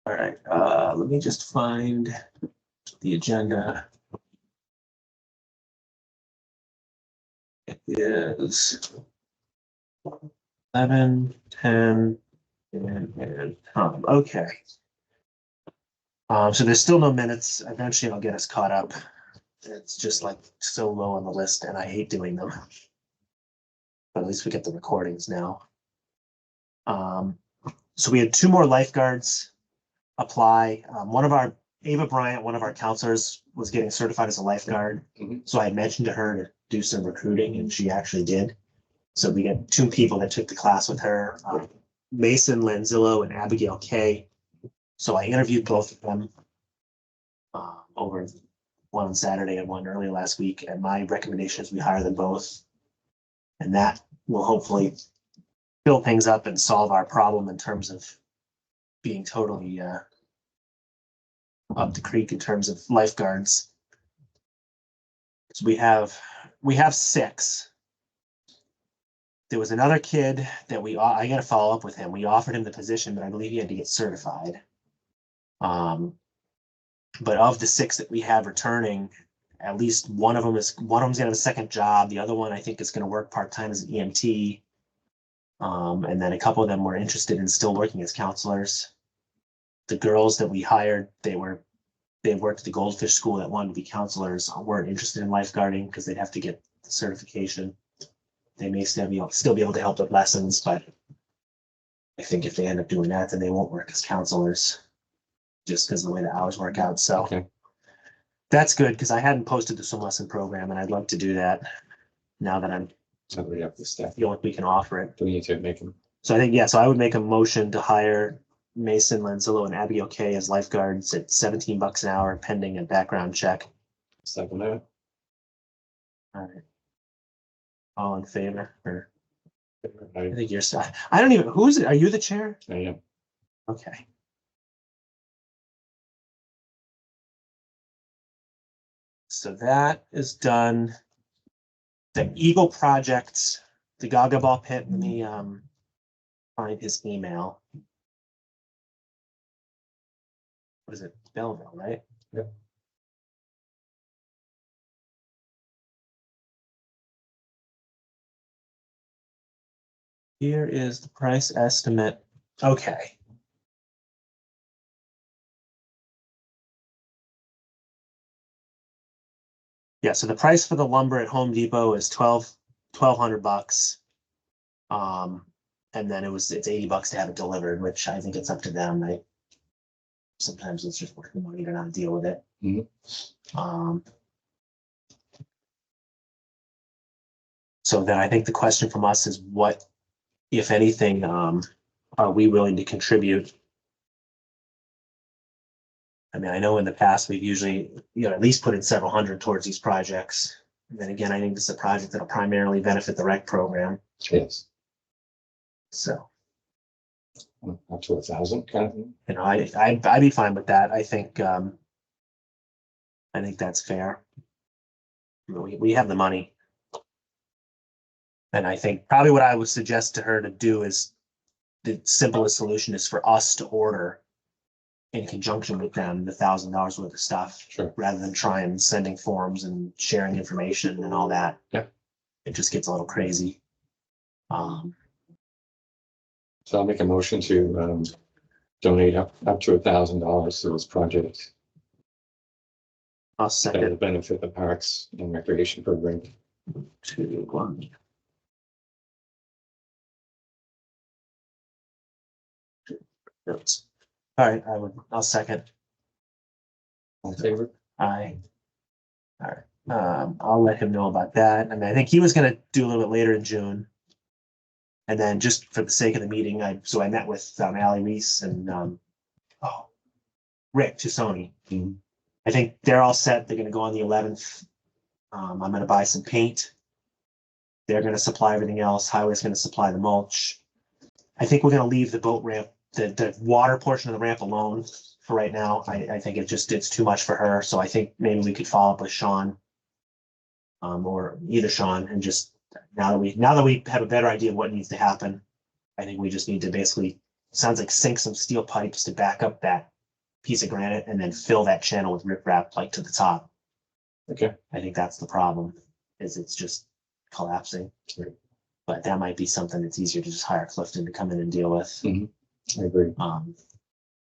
All right, let me just find the agenda. It is 11, 10, and Tom. Okay. So there's still no minutes. Eventually I'll get us caught up. It's just like so low on the list and I hate doing them. But at least we get the recordings now. So we had 2 more lifeguards apply. Ava Bryant, one of our counselors, was getting certified as a lifeguard. So I had mentioned to her to do some recruiting and she actually did. So we got 2 people that took the class with her, Mason Lanzillo and Abigail Kay. So I interviewed both of them over one on Saturday and one earlier last week. And my recommendation is we hire them both. And that will hopefully fill things up and solve our problem in terms of being totally up the creek in terms of lifeguards. So we have 6. There was another kid that I got to follow up with him. We offered him the position, but I believe he had to get certified. But of the 6 that we have returning, at least one of them gonna have a second job. The other one I think is gonna work part-time as an EMT. And then a couple of them were interested in still working as counselors. The girls that we hired, they worked at the Goldfish School that wanted to be counselors, weren't interested in lifeguarding because they'd have to get the certification. They may still be able to help with lessons, but I think if they end up doing that, then they won't work as counselors just because of the way the hours work out. So Okay. That's good because I hadn't posted the swim lesson program and I'd love to do that now that I'm So we have the staff. feeling like we can offer it. Do we need to make them? So I think, yeah, so I would make a motion to hire Mason Lanzillo and Abigail Kay as lifeguards at $17 an hour pending a background check. Second that. All right. All in favor? Or I I think you're. I don't even. Who is it? Are you the chair? am. Okay. So that is done. The Eagle project, the Gaga Ball pit. Let me find his email. What is it? Belleville, right? Yep. Here is the price estimate. Okay. Yeah, so the price for the lumber at Home Depot is $1,200. And then it's $80 to have it delivered, which I think it's up to them. Sometimes it's just worth the money to not deal with it. So then I think the question from us is what, if anything, are we willing to contribute? I mean, I know in the past we've usually, at least put in several hundred towards these projects. And then again, I think this is a project that'll primarily benefit the rec program. Yes. So, Up to 1,000 kind of thing. I'd be fine with that. I think that's fair. We have the money. And I think probably what I would suggest to her to do is the simplest solution is for us to order in conjunction with them the $1,000 worth of stuff. Sure. Rather than trying sending forms and sharing information and all that. Yeah. It just gets a little crazy. So I'll make a motion to donate up to $1,000 to this project I'll that will second. benefit the parks and recreation program. 2, 1. Notes. All right, I'll second. All in favor? All right. I'll let him know about that. I mean, I think he was gonna do a little bit later in June. And then just for the sake of the meeting, I met with Allie Reese and Rick Tusoni. I think they're all set. They're gonna go on the 11th. I'm gonna buy some paint. They're gonna supply everything else. Highway's gonna supply the mulch. I think we're gonna leave the boat ramp, the water portion of the ramp alone for right now. I think it's too much for her. So I think maybe we could follow up with Sean. Or either Sean, and just now that we have a better idea of what needs to happen, I think we just need to basically, sounds like sink some steel pipes to back up that piece of granite and then fill that channel with riprap like to the top. Okay. I think that's the problem, is it's just collapsing. Right. But that might be something that's easier to just hire Clifton to come in and deal with. I agree.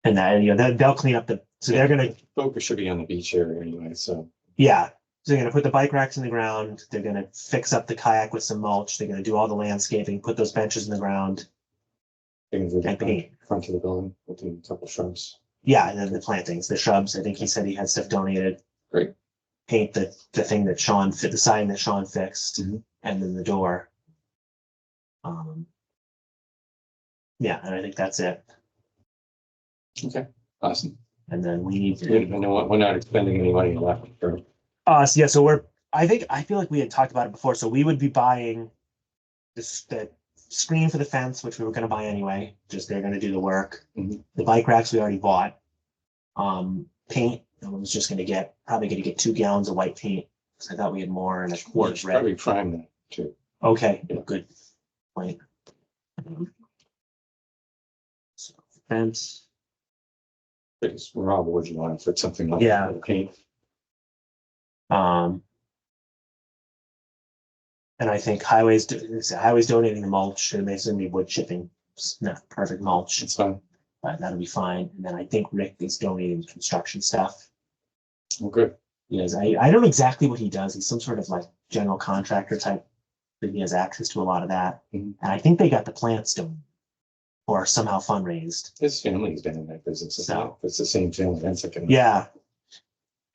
And that, you know, they'll clean up so they're gonna, Focus should be on the beach area anyway, so. yeah. So they're gonna put the bike racks in the ground. They're gonna fix up the kayak with some mulch. They're gonna do all the landscaping, put those benches in the ground. They're gonna do the And paint. front of the building with a couple shrubs. Yeah, and then the plantings, the shrubs. I think he said he had stuff donated. Great. Paint the thing that Sean fit, the sign that Sean fixed, and then the door. Yeah, and I think that's it. Okay, awesome. And then we need I to. know we're not expending any money left for. So yeah, so I feel like we had talked about it before. So we would be buying the screen for the fence, which we were going to buy anyway. Just they're going to do the work. The bike racks we already bought. Paint. I was just going to probably going to get 2 gallons of white paint because I thought we had more and a quart of red. Probably prime that too. Okay, good point. So fence. Because Rob, would you want to put something like Yeah. that? Paint. And I think highways donating the mulch, and it's gonna be wood chipping. It's not perfect mulch, It's fine. but that'll be fine. And then I think Rick is donating construction stuff. Well, good. Because I don't know exactly what he does. He's some sort of like general contractor type, but he has access to a lot of that. And I think they got the plants done or somehow fundraised. His family's been in that business. So It's the same family. That's like yeah.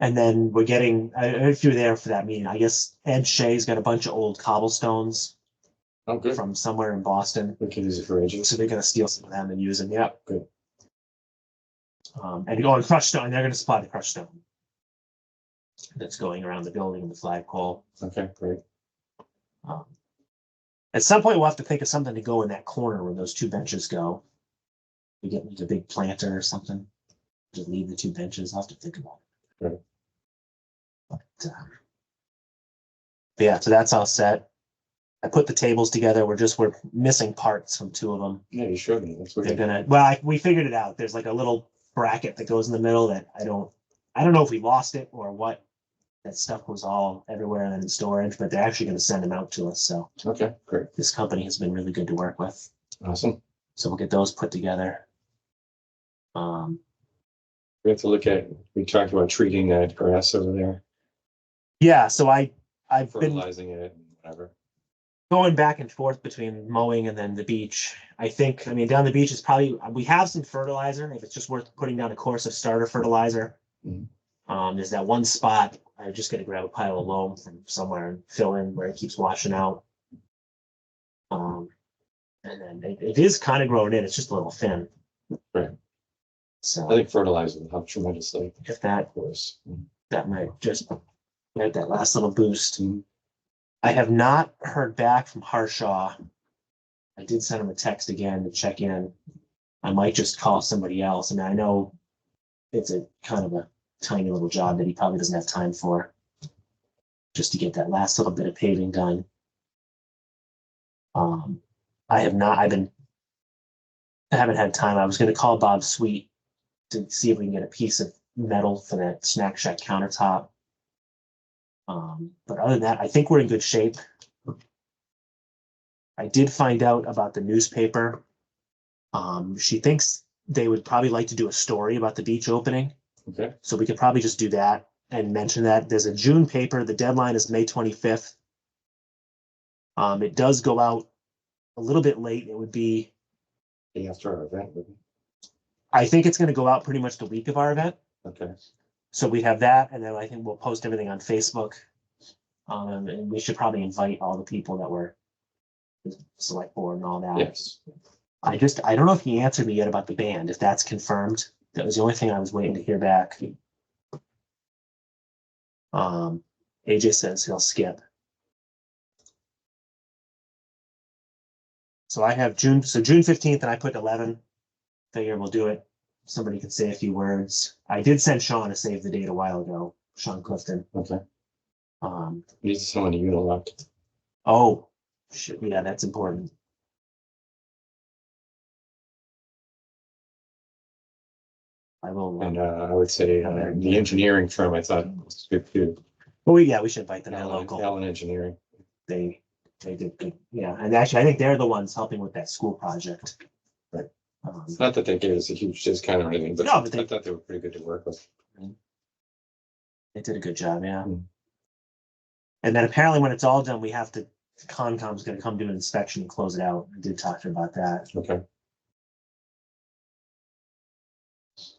And then we're getting, if you were there for that meeting, I guess Ed Shea's got a bunch of old cobblestones good. from somewhere in Boston. We can use it for agents. So they're going to steal some of them and use them. Yeah, Good. And crushed stone. They're going to supply the crushed stone that's going around the building and the flagpole. Okay, great. At some point, we'll have to think of something to go in that corner where those 2 benches go. We get like a big planter or something. Just leave the 2 benches. I'll have to think about it. Right. But yeah, so that's all set. I put the tables together. We're missing parts from 2 of them. Yeah, you showed me. That's what They're gonna. We figured it out. There's like a little bracket that goes in the middle that I don't know if we lost it or what. That stuff was all everywhere and in storage, but they're actually going to send them out to us. So okay, great. This company has been really good to work with. Awesome. So we'll get those put together. We have to look at. We talked about treating that grass over there. Yeah, so I've been fertilizing it and whatever. Going back and forth between mowing and then the beach. I mean, down the beach is probably, we have some fertilizer, if it's just worth putting down a course of starter fertilizer. There's that one spot, I'm just gonna grab a pile of loam from somewhere and fill in where it keeps washing out. And then it is kind of growing in, it's just a little thin. Right. So I think fertilizer will help tremendously. if that was, that might just get that last little boost. I have not heard back from Harshaw. I did send him a text again to check in. I might just call somebody else. I mean, I know it's a kind of a tiny little job that he probably doesn't have time for, just to get that last little bit of paving done. I haven't had time. I was going to call Bob Sweet to see if we can get a piece of metal for that snack shack countertop. But other than that, I think we're in good shape. I did find out about the newspaper. She thinks they would probably like to do a story about the beach opening. okay. So we could probably just do that and mention that there's a June paper. The deadline is May 25th. It does go out a little bit late. It would be, After our event. I think it's going to go out pretty much the week of our event. Okay. So we have that, and then I think we'll post everything on Facebook. And we should probably invite all the people that were the select board and all that. Yes. I don't know if he answered me yet about the band, if that's confirmed. That was the only thing I was waiting to hear back. AJ says he'll skip. So I have June 15th, and I put 11. Figure we'll do it. Somebody can say a few words. I did send Sean a save the date a while ago, Sean Clifton. Okay. Needs someone to unelect. Oh, shit, yeah, that's important. I will. And I would say the engineering firm, I thought was good too. Well, we should invite them. They're local. Allen Engineering. They did good. Yeah, and actually, I think they're the ones helping with that school project. But not that they gave us a huge discount or anything, but, no, but I thought they were pretty good to work with. They did a good job, yeah. Mm. And then apparently, when it's all done, we have to. Concom's going to come do an inspection and close it out. I did talk to her about that. Okay.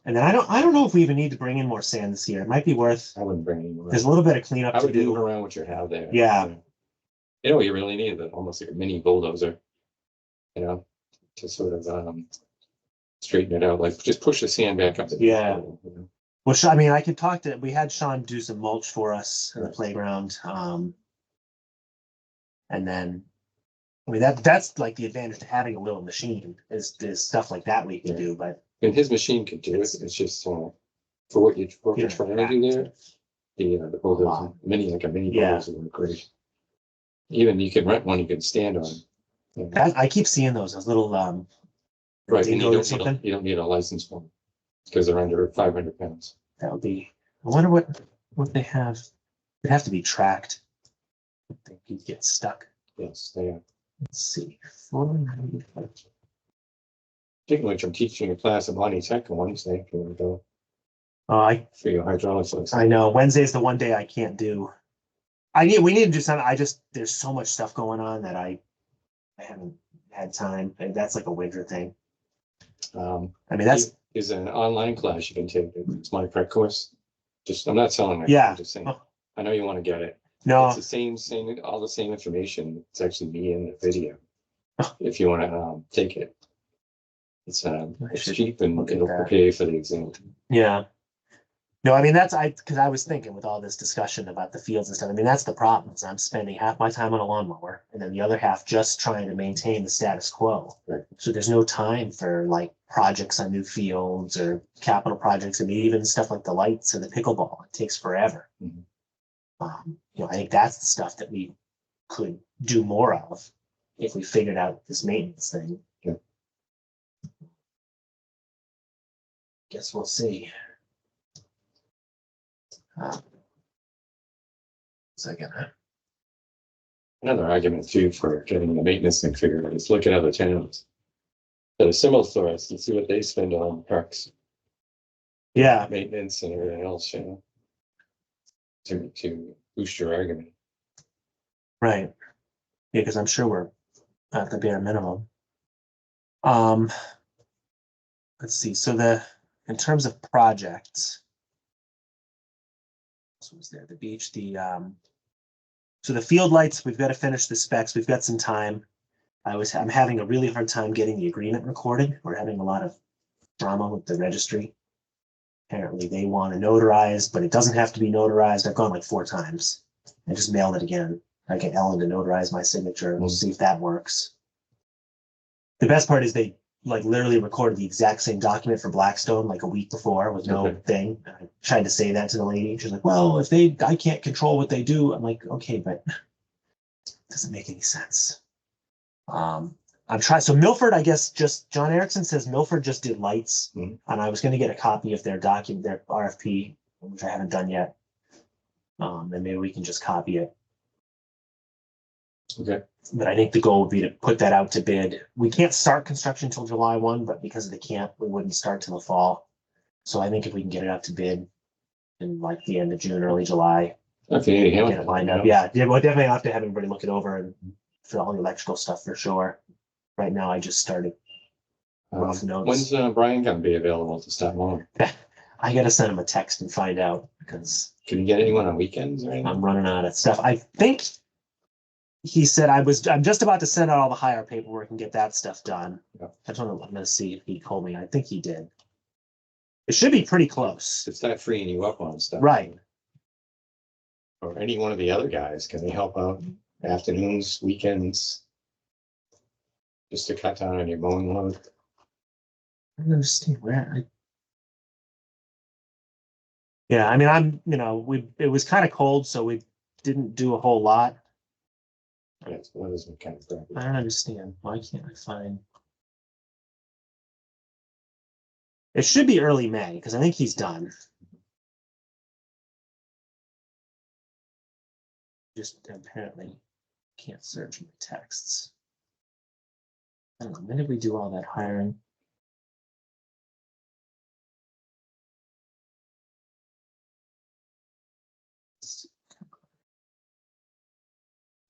And then I don't know if we even need to bring in more sand this year. It might be worth. I wouldn't bring any more. There's a little bit of cleanup I to would move do. around what you have there. Yeah. You know what you really need? Almost like a mini bulldozer. You know, to sort of straighten it out. Like just push the sand back up. Yeah. You know? Which I mean, I could talk to. We had Sean do some mulch for us in the playground. And then, I mean that's like the advantage to having a little machine is stuff like that we can do. But And his machine could do it. It's just for what you're trying to do there. The bulldozer, like a mini bulldozer would be great. Even you can rent one you can stand on. Yeah. I keep seeing those little Right, and dingo or something. you don't need a license for them because they're under 500 pounds. That would be. I wonder what they have. It'd have to be tracked. I think you'd get stuck. Yes, they are. Let's see. 495. Particularly from teaching a class of Monty Tech on Wednesday, if you want to go Oh, for your hydraulics lesson. I know Wednesday's the one day I can't do. We need to do something. There's so much stuff going on that I haven't had time, and that's like a winter thing. I mean, that's is an online class you can take. It's my prep course. I'm not selling it. Yeah. I'm just saying. I know you want to get it. no. It's the same, all the same information. It's actually me in the video. If you want to take it, it's cheap and it'll prepare you for the exam. Yeah. No, I mean because I was thinking with all this discussion about the fields and stuff. I mean, that's the problem. Is I'm spending half my time on a lawnmower and then the other half just trying to maintain the status quo. Right. So there's no time for like projects on new fields or capital projects. I mean, even stuff like the lights or the pickleball. It takes forever. Mm-hmm. I think that's the stuff that we could do more of if we figured out this maintenance thing. Yeah. Guess we'll see. Second. Another argument too for getting the maintenance thing figured out is look at other towns that are similar to us and see what they spend on parks. Yeah. Maintenance and everything else, to boost your argument. Right. Yeah, because I'm sure we're at the bare minimum. Let's see. So in terms of projects, this was there, the beach, so the field lights, we've got to finish the specs. We've got some time. I'm having a really hard time getting the agreement recorded. We're having a lot of drama with the registry. Apparently they want to notarize, but it doesn't have to be notarized. I've gone like 4 times. I just mailed it again. I get Ellen to notarize my signature. We'll see if that works. The best part is they like literally recorded the exact same document for Blackstone like a week before with no thing. I tried to say that to the lady. She's like, well, I can't control what they do. I'm like, okay, but it doesn't make any sense. I'm trying. So Milford, I guess just John Erickson says Milford just did lights, and I was going to get a copy of their document, their RFP, which I haven't done yet. And maybe we can just copy it. Okay. But I think the goal would be to put that out to bid. We can't start construction until July 1, but because of the camp, we wouldn't start till the fall. So I think if we can get it out to bid in like the end of June, early July, okay, get it lined up. Yeah, we'll definitely have to have everybody look it over and for all the electrical stuff for sure. Right now, I just started rough notes. When's Brian going to be available to stop on? I got to send him a text and find out because. Can you get anyone on weekends or anything? I'm running out of stuff. I think he said I'm just about to send out all the hire paperwork and get that stuff done. Yeah. I don't know. I'm going to see if he told me. I think he did. It should be pretty close. It's not freeing you up on stuff. Right. Or any one of the other guys. Can they help out afternoons, weekends? Just to cut down on your mowing load? I don't understand where. Yeah, I mean, it was kind of cold, so we didn't do a whole lot. Yes, that is kind of crappy. I don't understand. Why can't I find? It should be early May, because I think he's done. Just apparently can't search my texts. I don't know, when did we do all that hiring?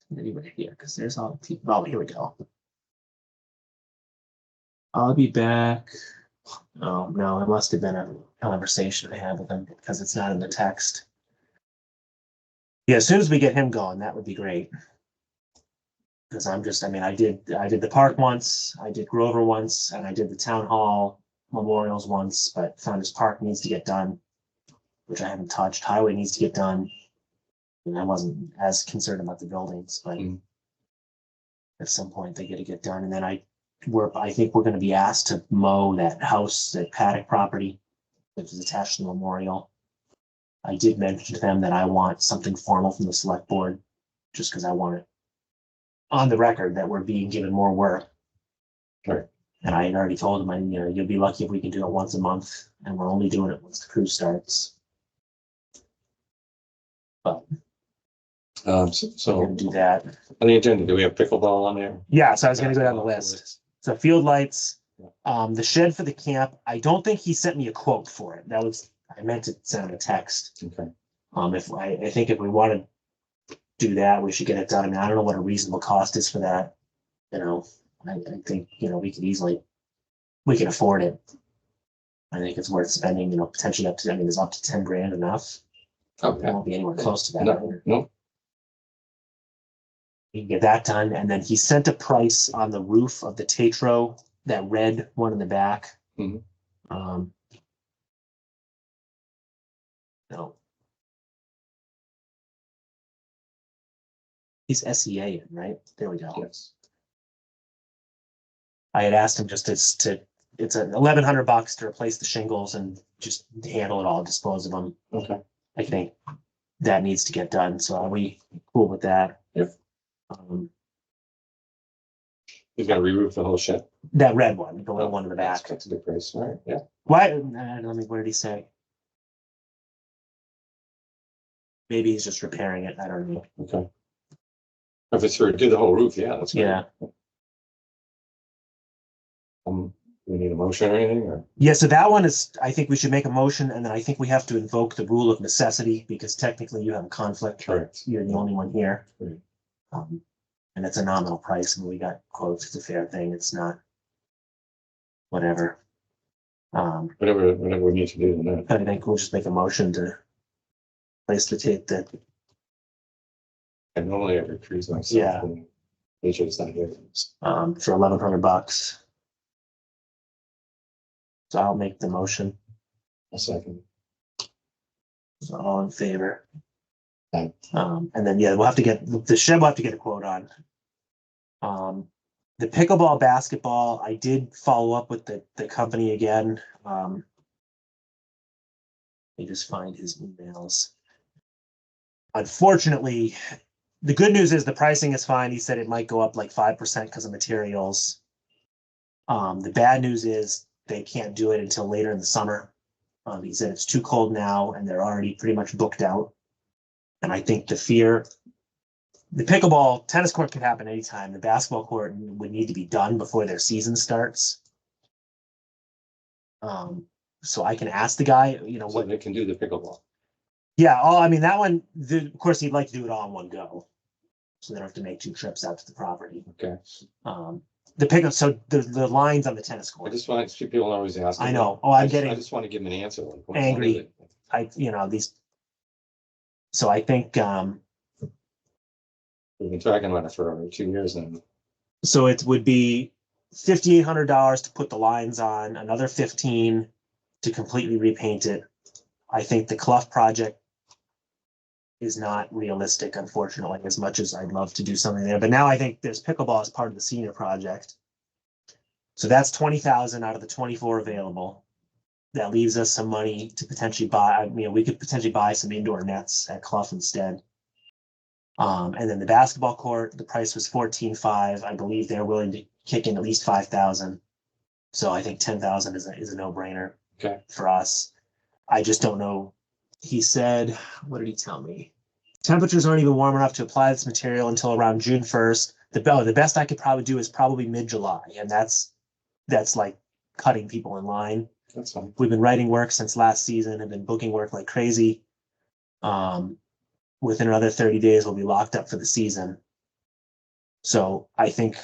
Maybe right here, because there's all the people. Oh, here we go. I'll be back. Oh, no, it must have been a conversation I had with him because it's not in the text. Yeah, as soon as we get him going, that would be great. Because I mean, I did the park once, I did Grover once, and I did the town hall memorials once, but Founders Park needs to get done, which I haven't touched. Highway needs to get done. And I wasn't as concerned about the buildings, but at some point they get to get done. And then I think we're going to be asked to mow that house, that paddock property, which is attached to the memorial. I did mention to them that I want something formal from the select board, just because I want it on the record that we're being given more work. Right. And I had already told them, you'll be lucky if we can do it once a month, and we're only doing it once the crew starts. But so we're gonna do that. On the agenda, do we have pickleball on there? Yeah, so I was gonna go down the list. So field lights, the shed for the camp. I don't think he sent me a quote for it. I meant to send him a text. Okay. I think if we want to do that, we should get it done. I mean, I don't know what a reasonable cost is for that. I think, we can afford it. I think it's worth spending, potentially up to, there's up to 10 grand enough. Oh, It won't be anywhere close to that. No. We can get that done. And then he sent a price on the roof of the Tetro, that red one in the back. Mhm. No. He's SEA, right? There we go. Yes. I had asked him just it's $1,100 to replace the shingles and just handle it all, dispose of them. Okay. I think that needs to get done. So are we cool with that? Yep. He's got to re-roof the whole shed. That red one, the little one in the back. That's a good price, right? Yeah. Why? What did he say? Maybe he's just repairing it. I don't know. Okay. If it's for do the whole roof, yeah, that's great. Yeah. We need a motion or anything, or? Yeah, so that one is, I think we should make a motion, and then I think we have to invoke the rule of necessity, because technically you have a conflict. Correct. You're the only one here. Right. And it's a nominal price, and we got quotes. It's a fair thing. It's not whatever. Whatever we need to do in that. I think we'll just make a motion to place the tape that, And normally I recruit myself. Yeah. And HA's not here. for $1,100. So I'll make the motion. A second. So all in favor. Aye. And then, we'll have to get the shed. We'll have to get a quote on. The pickleball basketball, I did follow up with the company again. Let me just find his emails. Unfortunately, the good news is the pricing is fine. He said it might go up like 5% because of materials. The bad news is they can't do it until later in the summer. He said it's too cold now and they're already pretty much booked out. And I think the pickleball tennis court can happen anytime. The basketball court would need to be done before their season starts. So I can ask the guy, So what they can do the pickleball. Yeah, that one, of course, he'd like to do it all in one go. So they don't have to make 2 trips out to the property. Okay. So the lines on the tennis I court. just want people always ask. I know. Oh, I'm getting I just want to give them an answer. Like, what angry. is it? These. So I think, We've been talking about it for over 2 years now. so it would be $5,800 to put the lines on, another $15 to completely repaint it. I think the Clough project is not realistic, unfortunately, as much as I'd love to do something there. But now I think there's pickleball as part of the senior project. So that's 20,000 out of the 24 available. That leaves us some money to potentially buy. We could potentially buy some indoor nets at Clough instead. And then the basketball court, the price was $14,500. I believe they're willing to kick in at least $5,000. So I think 10,000 is a no-brainer Okay. for us. I just don't know. He said, what did he tell me? Temperatures aren't even warm enough to apply this material until around June 1st. The best I could probably do is probably mid-July, and that's like cutting people in line. That's fine. We've been writing work since last season and been booking work like crazy. Within another 30 days, we'll be locked up for the season. So I think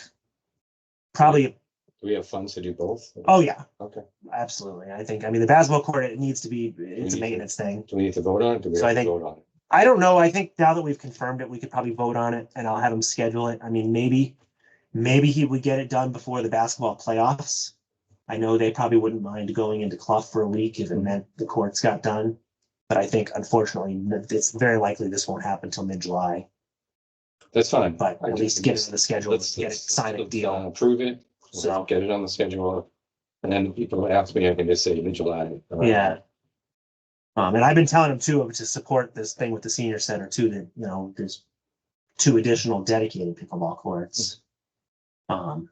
probably. Do we have funds to do both? Oh yeah. Okay. Absolutely. I think, the basketball court, it needs to be, it's a maintenance thing. Do we need to vote on it? Do we So have I to think- vote on it? I don't know. I think now that we've confirmed it, we could probably vote on it and I'll have him schedule it. I mean, maybe he would get it done before the basketball playoffs. I know they probably wouldn't mind going into Clough for a week if it meant the courts got done. But I think unfortunately, it's very likely this won't happen until mid-July. That's fine. But at least get it on the schedule, Let's get it, sign a let's, deal. approve it. So- Get it on the schedule. And then people ask me, I can just say mid-July. Yeah. And I've been telling him too, to support this thing with the senior center too, that, there's 2 additional dedicated pickleball courts. All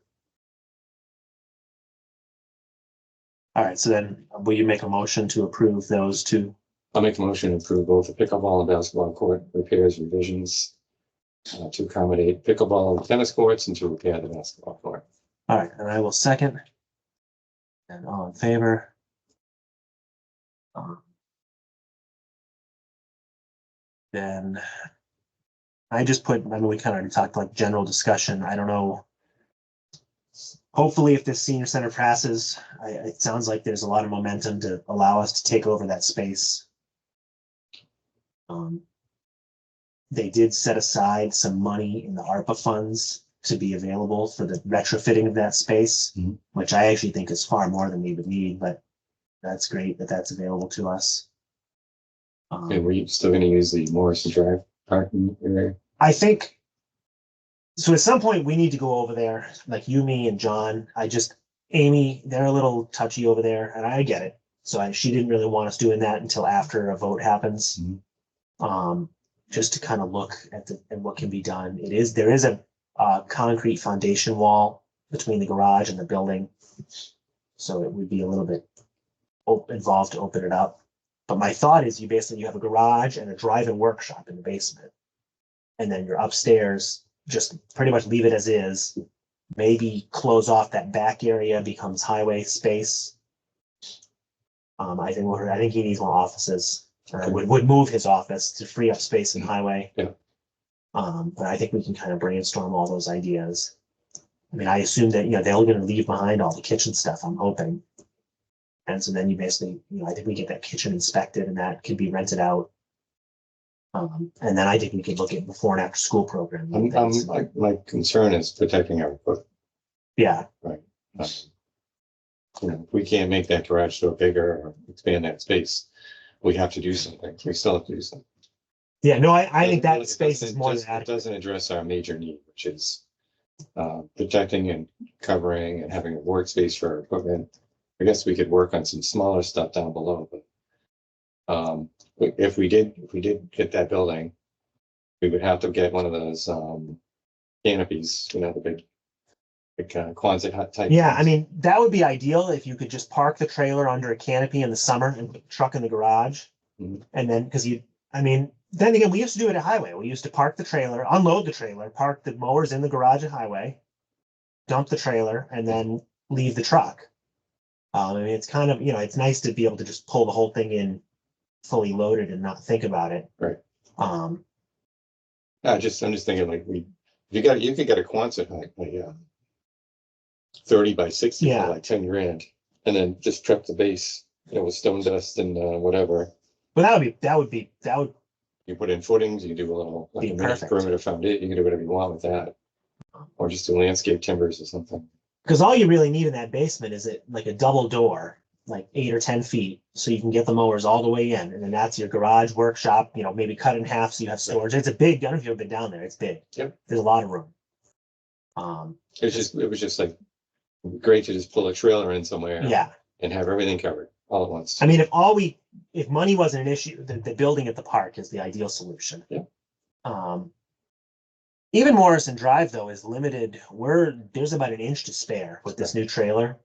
right, so then will you make a motion to approve those 2? I'll make a motion to approve both the pickleball and basketball court repairs, revisions to accommodate pickleball and tennis courts and to repair the basketball court. All right, and I will second. And all in favor? Then I just put, we kind of already talked like general discussion. I don't know. Hopefully if this senior center passes, it sounds like there's a lot of momentum to allow us to take over that space. They did set aside some money in the ARPA funds to be available for the retrofitting of that space, which I actually think is far more than we would need, but that's great that that's available to us. And we're still going to use the Morrison Drive parking area. I think so. At some point, we need to go over there, like you, me, and John. Amy, they're a little touchy over there, and I get it. So she didn't really want us doing that until after a vote happens. Just to kind of look at what can be done. There is a concrete foundation wall between the garage and the building, so it would be a little bit involved to open it up. But my thought is you have a garage and a drive-in workshop in the basement. And then your upstairs, just pretty much leave it as is. Maybe close off that back area, becomes highway space. I think he needs more offices. Would move his office to free up space in highway. Yeah. But I think we can kind of brainstorm all those ideas. I mean, I assume that, they're going to leave behind all the kitchen stuff, I'm hoping. And so then you basically, I think we get that kitchen inspected and that can be rented out. And then I think we could look at before and after school program. My concern is protecting our equipment. Yeah. Right. If we can't make that garage door bigger or expand that space, we have to do something. We still have to do something. Yeah, no, I think that space is more than It adequate. doesn't address our major need, which is protecting and covering and having a workspace for our equipment. I guess we could work on some smaller stuff down below, but if we did get that building, we would have to get one of those canopies, the big Quonset hut type. Yeah, things. I mean, that would be ideal if you could just park the trailer under a canopy in the summer and put the truck in the garage. Mhm. And then, then again, we used to do it at highway. We used to park the trailer, unload the trailer, park the mowers in the garage at highway, dump the trailer, and then leave the truck. I mean, it's kind of, it's nice to be able to just pull the whole thing in fully loaded and not think about it. Right. Um, I'm just thinking like you could get a Quonset hut, like 30 by 60 Yeah. for like 10 grand, and then just prep the base, with stone dust and whatever. but that would You put in footings, you can do a little like Be a mini perfect. perimeter foundation. You can do whatever you want with that, or just do landscape timbers or something. because all you really need in that basement is like a double door, like 8 or 10 feet, so you can get the mowers all the way in, and then that's your garage workshop. Maybe cut in half so you have storage. It's a big. I don't know if you've ever been down there. It's big. Yep. There's a lot of room. It was just like great to just pull a trailer in somewhere, Yeah. and have everything covered all at once. I mean, if money wasn't an issue, the building at the park is the ideal solution. Yeah. Even Morrison Drive though is limited. There's about an inch to spare with this new trailer.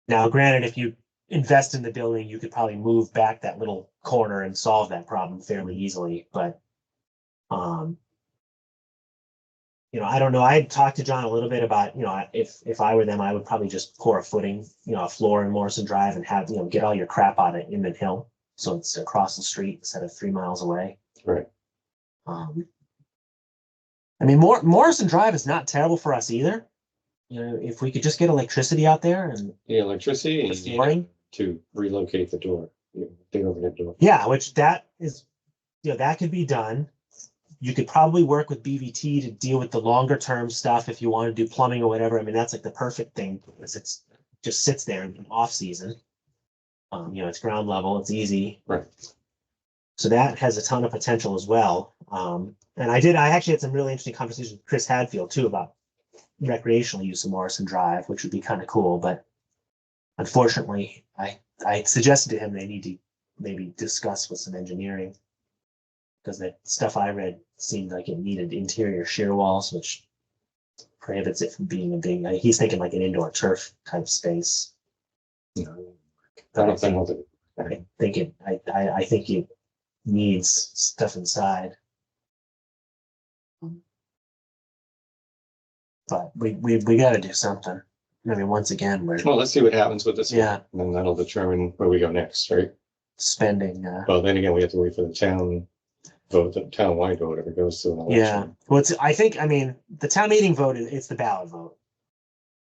Now, granted, if you invest in the building, you could probably move back that little corner and solve that problem fairly easily, but I don't know. I talked to John a little bit about, if I were them, I would probably just pour a footing, a floor in Morrison Drive and have, get all your crap out of Inman Hill. So it's across the street instead of 3 miles away. Right. I mean, Morrison Drive is not terrible for us either. If we could just get electricity out there and electricity and flooring to relocate the door, the overhead door. Yeah, which that is, that could be done. You could probably work with BVT to deal with the longer term stuff if you want to do plumbing or whatever. I mean, that's like the perfect thing because it's just sits there in off season. It's ground level, it's easy. Right. So that has a ton of potential as well. And I actually had some really interesting conversations with Chris Hadfield too about recreational use of Morrison Drive, which would be kind of cool. But unfortunately, I suggested to him they need to maybe discuss with some engineering because the stuff I read seemed like it needed interior shear walls, which prohibits it from being a big. He's thinking like an indoor turf type space. I don't think I think it needs stuff inside. But we got to do something. I mean, once again, we're let's see what happens with this. Yeah. And then that'll determine where we go next, right? spending. Well, then again, we have to wait for the town vote, the town-wide vote, if it goes to an election. Yeah. Well, I mean, the town meeting vote it's the ballot vote.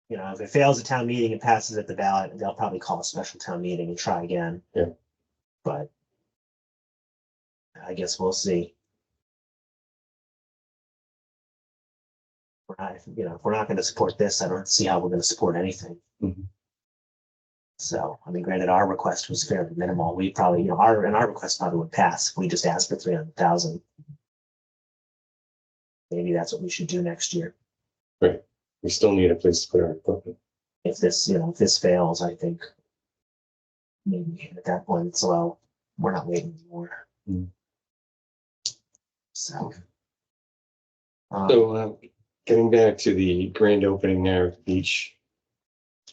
If it fails the town meeting and passes at the ballot, they'll probably call a special town meeting and try again. Yeah. But I guess we'll see. If we're not going to support this, I don't see how we're going to support anything. Mhm. So, I mean, granted, our request was fairly minimal. We probably, our request probably would pass if we just asked for 300,000. Maybe that's what we should do next year. Right. We still need a place to put our equipment. If this fails, I think maybe at that point it's we're not waiting anymore. Mm. So. Getting back to the grand opening there at the beach,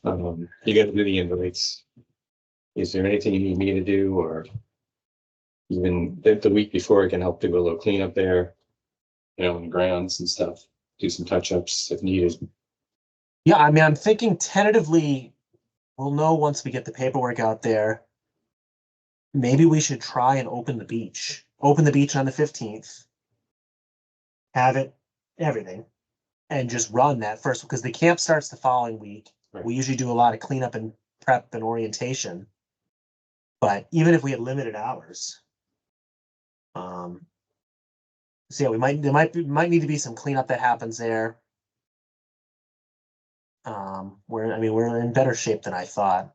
you got to do the invites. Is there anything you need me to do, or even the week before I can help do a little cleanup there, in the grounds and stuff, do some touch-ups if needed? Yeah, I mean, I'm thinking tentatively we'll know once we get the paperwork out there. Maybe we should try and open the beach on the 15th, have it, everything, and just run that first, because the camp starts the following week. Right. We usually do a lot of cleanup and prep and orientation, but even if we had limited hours, so yeah, there might need to be some cleanup that happens there. We're in better shape than I thought.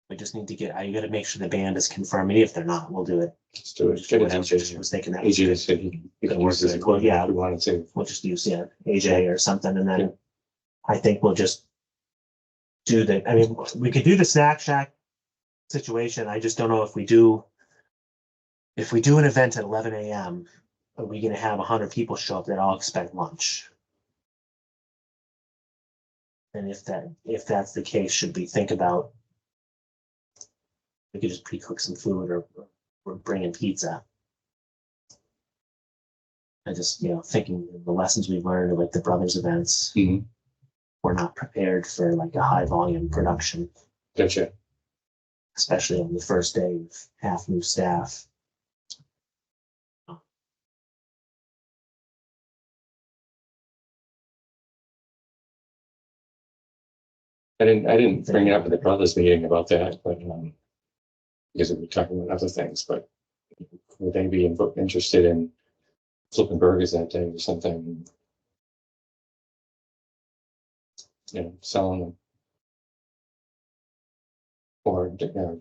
We just need to you got to make sure the band is confirmed. Maybe if they're not, we'll do it. Let's do it. Whatever. I was thinking that AJ said he can use his equipment if we wanted to. We'll just use AJ or something, and then I think we'll just do we could do the snack shack situation. I just don't know if we do an event at 11 a.m. Are we going to have 100 people show up that all expect lunch? And if that's the case, should we think about we could just pre-cook some food or bring in pizza? I just, thinking of the lessons we've learned, like the brothers events, we're not prepared for like a high volume production. Gotcha. Especially on the first day with half new staff. I didn't bring it up at the brothers meeting about that, but because we were talking about other things, but would they be interested in flipping burgers that day or something? Selling them or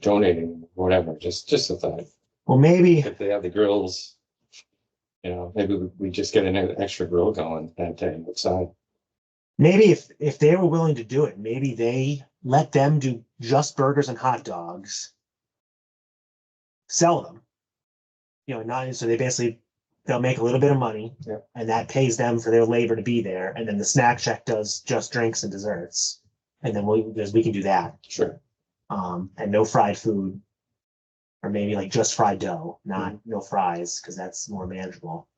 donating, whatever. Just a thought. Well, maybe if they have the grills, maybe we just get an extra grill going that day outside. Maybe if they were willing to do it, maybe they let them do just burgers and hot dogs, sell them, not so they basically they'll make a little bit of money, Yeah. and that pays them for their labor to be there. And then the snack check does just drinks and desserts, and then we can do that. Sure. And no fried food, or maybe like just fried dough, not no fries, because that's more manageable.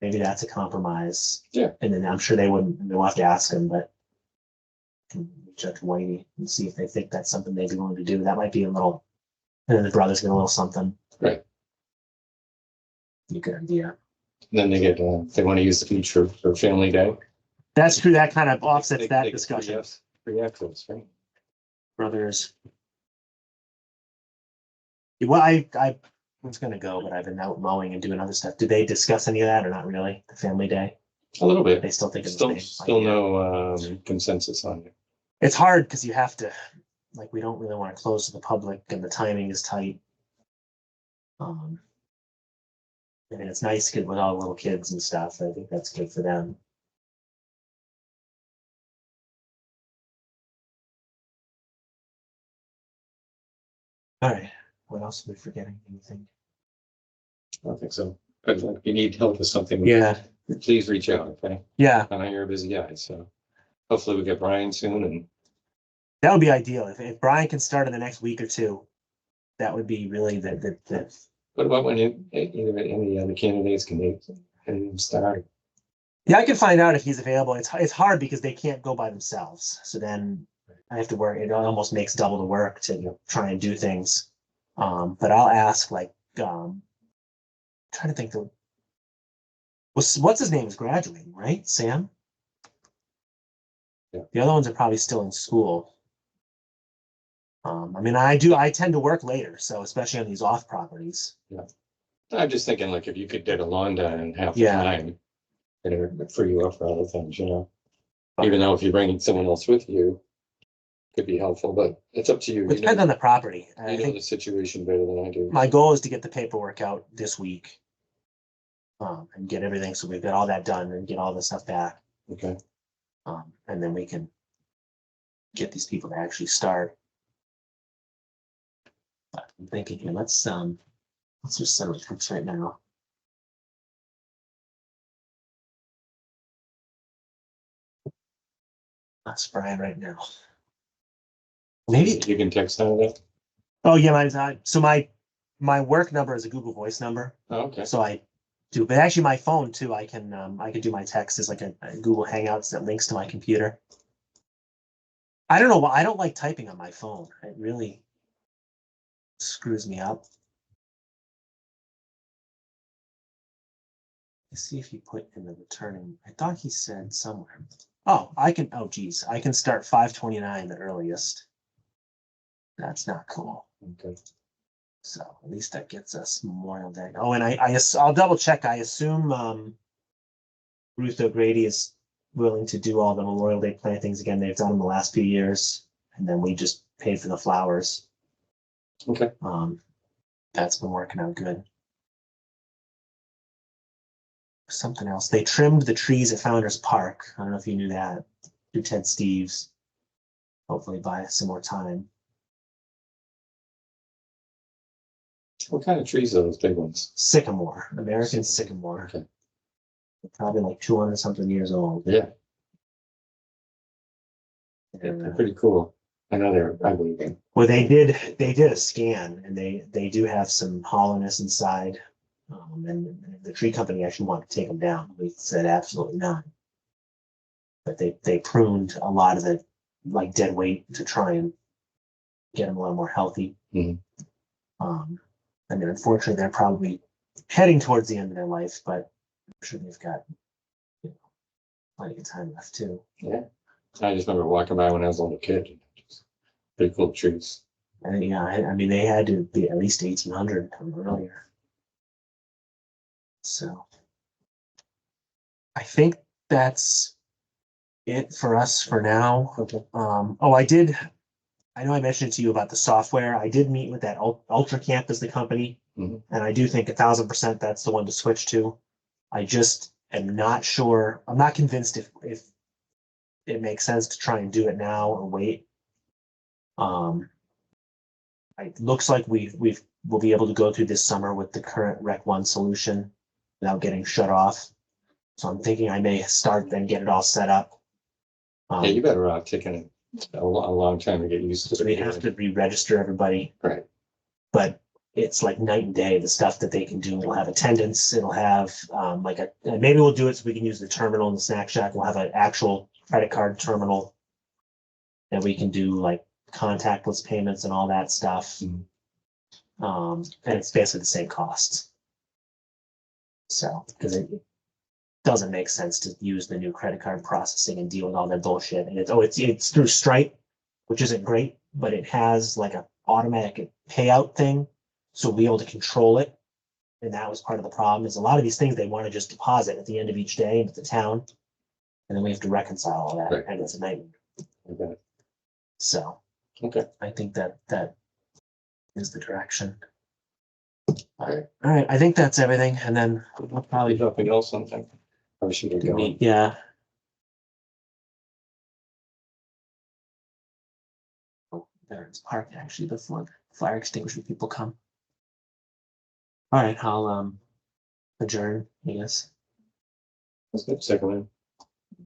Maybe that's a compromise. Yeah. And then I'm sure they wouldn't. We'll have to ask them, but can reach out to Whitey and see if they think that's something they'd be willing to do. That might be a little. And then the brothers get a little something. Right. A good idea. And then they get, they want to use the beach for family day. That's true. That kind of offsets They that get discussion. Free access, right? Brothers. Well, I was gonna go, but I've been out mowing and doing other stuff. Did they discuss any of that or not really? The family day? A little bit. They still think it's Still, the same still idea. no consensus on it. It's hard because you have to, like, we don't really want to close to the public and the timing is tight. And it's nice to get with all the little kids and stuff. I think that's good for them. All right. What else are we forgetting? Anything? I don't think so. But if you need help with something, Yeah. please reach out. Okay. Yeah. I know you're a busy guy, so hopefully we get Brian soon. And That would be ideal. If Brian can start in the next week or two, that would be really the what about when either any other candidates can start? Yeah, I can find out if he's available. It's hard because they can't go by themselves. So then I have to work. It almost makes double the work to try and do things. But I'll ask, like, trying to think what's his name is graduating, right? Sam? Yeah. The other ones are probably still in school. I mean, I tend to work later, so especially on these off properties. Yeah. I'm just thinking, like, if you could get a lawn done in half the Yeah. time, and it would free you up for other things, Even though if you're bringing someone else with you, could be helpful, but it's up to you. It depends on the property. You I know think the situation better than I do. my goal is to get the paperwork out this week. And get everything, so we've got all that done and get all the stuff back. Okay. And then we can get these people to actually start. But I'm thinking here, let's just settle it right now. That's Brian right now. Maybe You can text out of that. Oh yeah, my work number is a Google Voice number. Oh, okay. So I do, but actually my phone too, I can do my text as like a Google Hangouts that links to my computer. I don't know why I don't like typing on my phone. It really screws me up. Let's see if he put in the returning. I thought he said somewhere. Oh, geez, I can start 5/29 the earliest. That's not cool. Okay. So at least that gets us Memorial Day. Oh, and I'll double check. I assume Ruth O'Grady is willing to do all the Memorial Day plantings again. They've done them the last few years, and then we just paid for the flowers. Okay. That's been working out good. Something else. They trimmed the trees at Founders Park. I don't know if you knew that. Through Ted Steves. Hopefully buy some more time. What kind of trees are those big ones? Sycamore, American sycamore. Okay. They're probably like 200 something years old. Yeah. They're pretty cool. I know they're ugly. Well, they did a scan, and they do have some hollowness inside. And the tree company actually wanted to take them down. We said absolutely not. But they pruned a lot of the like dead weight to try and get them a little more healthy. Mhm. I mean, unfortunately, they're probably heading towards the end of their life, but I'm sure they've got plenty of time left too. Yeah. I just remember walking by when I was a little kid. Pretty cool trees. And yeah, I mean, they had to be at least 1800 or earlier. So I think that's it for us for now. Okay. I know I mentioned to you about the software. I did meet with that Ultra Camp as the company, Mhm. and I do think 1000% that's the one to switch to. I just am not sure. I'm not convinced if it makes sense to try and do it now or wait. It looks like we'll be able to go through this summer with the current Rec 1 solution. without getting shut off. So I'm thinking I may start then get it all set up. Yeah, you better off taking a long time to get used to So it. we have to re-register everybody, Right. but it's like night and day, the stuff that they can do. It'll have attendance, it'll have maybe we'll do it so we can use the terminal in the snack shack. We'll have an actual credit card terminal that we can do like contactless payments and all that stuff. And it's basically the same costs. So, because it doesn't make sense to use the new credit card processing and deal with all that bullshit. And it's through Stripe, which isn't great, but it has like a automatic payout thing. So we'll be able to control it. And that was part of the problem is a lot of these things they want to just deposit at the end of each day into the town. And then we have to reconcile all that. Right. And it's a nightmare. Okay. So Okay. I think that is the direction. All right. I think that's everything. And then we'll probably Nothing else on that? Or should we go? Yeah. Oh, there it's parked actually before the fire extinguisher people come. All right, I'll adjourn, I guess. Second one.